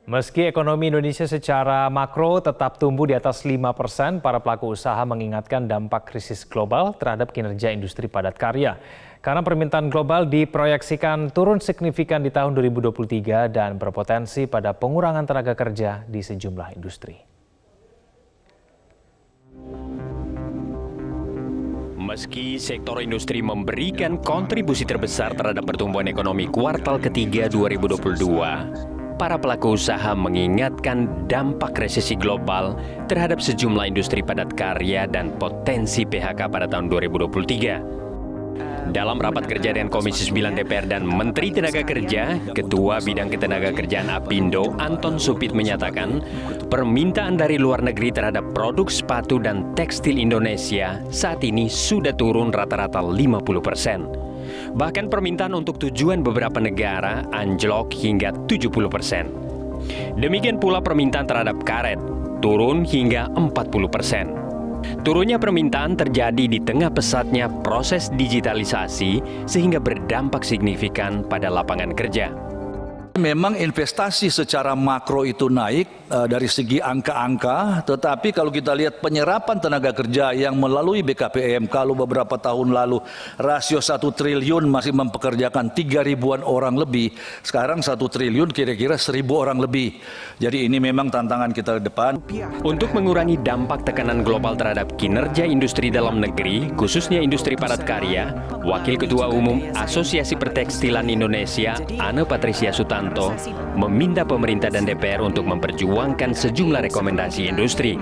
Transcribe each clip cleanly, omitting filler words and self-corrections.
Meski ekonomi Indonesia secara makro tetap tumbuh di atas 5%, para pelaku usaha mengingatkan dampak krisis global terhadap kinerja industri padat karya. Karena permintaan global diproyeksikan turun signifikan di tahun 2023 dan berpotensi pada pengurangan tenaga kerja di sejumlah industri. Meski sektor industri memberikan kontribusi terbesar terhadap pertumbuhan ekonomi kuartal ketiga 2022, para pelaku usaha mengingatkan dampak resesi global terhadap sejumlah industri padat karya dan potensi PHK pada tahun 2023. Dalam rapat kerja dengan Komisi 9 DPR dan Menteri Tenaga Kerja, Ketua Bidang Ketenagakerjaan Apindo, Anton Supit menyatakan, permintaan dari luar negeri terhadap produk sepatu dan tekstil Indonesia saat ini sudah turun rata-rata 50%. Bahkan permintaan untuk tujuan beberapa negara anjlok hingga 70%. Demikian pula permintaan terhadap karet, turun hingga 40%. Turunnya permintaan terjadi di tengah pesatnya proses digitalisasi sehingga berdampak signifikan pada lapangan kerja. Memang investasi secara makro itu naik dari segi angka-angka, tetapi kalau kita lihat penyerapan tenaga kerja yang melalui BKPM, kalau beberapa tahun lalu rasio 1 triliun masih mempekerjakan 3.000-an orang lebih, sekarang 1 triliun kira-kira 1.000 orang lebih. Jadi ini memang tantangan kita ke depan. Untuk mengurangi dampak tekanan global terhadap kinerja industri dalam negeri, khususnya industri padat karya, Wakil Ketua Umum Asosiasi Pertekstilan Indonesia, Anne Patricia Sutanto, meminta pemerintah dan DPR untuk memperjuangkan sejumlah rekomendasi industri.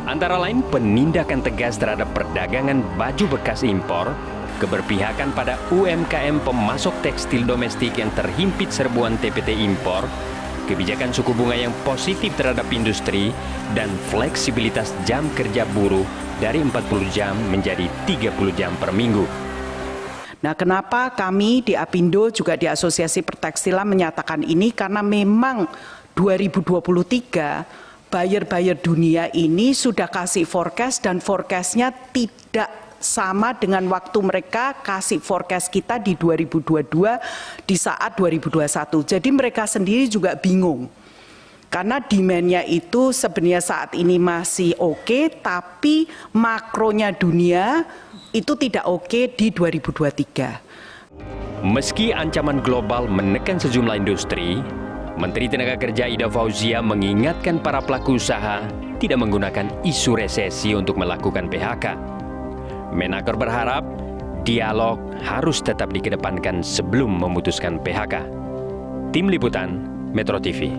Antara lain penindakan tegas terhadap perdagangan baju bekas impor, keberpihakan pada UMKM pemasok tekstil domestik yang terhimpit serbuan TPT impor, kebijakan suku bunga yang positif terhadap industri, dan fleksibilitas jam kerja buruh dari 40 jam menjadi 30 jam per minggu. Nah, kenapa kami di Apindo juga di Asosiasi Pertekstilan menyatakan ini? Karena memang 2023 buyer-buyer dunia ini sudah kasih forecast dan forecastnya tidak sama dengan waktu mereka kasih forecast kita di 2022 di saat 2021. Jadi mereka sendiri juga bingung. Karena demand-nya itu sebenarnya saat ini masih oke, tapi makronya dunia itu tidak oke di 2023. Meski ancaman global menekan sejumlah industri, Menteri Tenaga Kerja Ida Fauzia mengingatkan para pelaku usaha tidak menggunakan isu resesi untuk melakukan PHK. Menaker berharap dialog harus tetap dikedepankan sebelum memutuskan PHK. Tim Liputan Metro TV.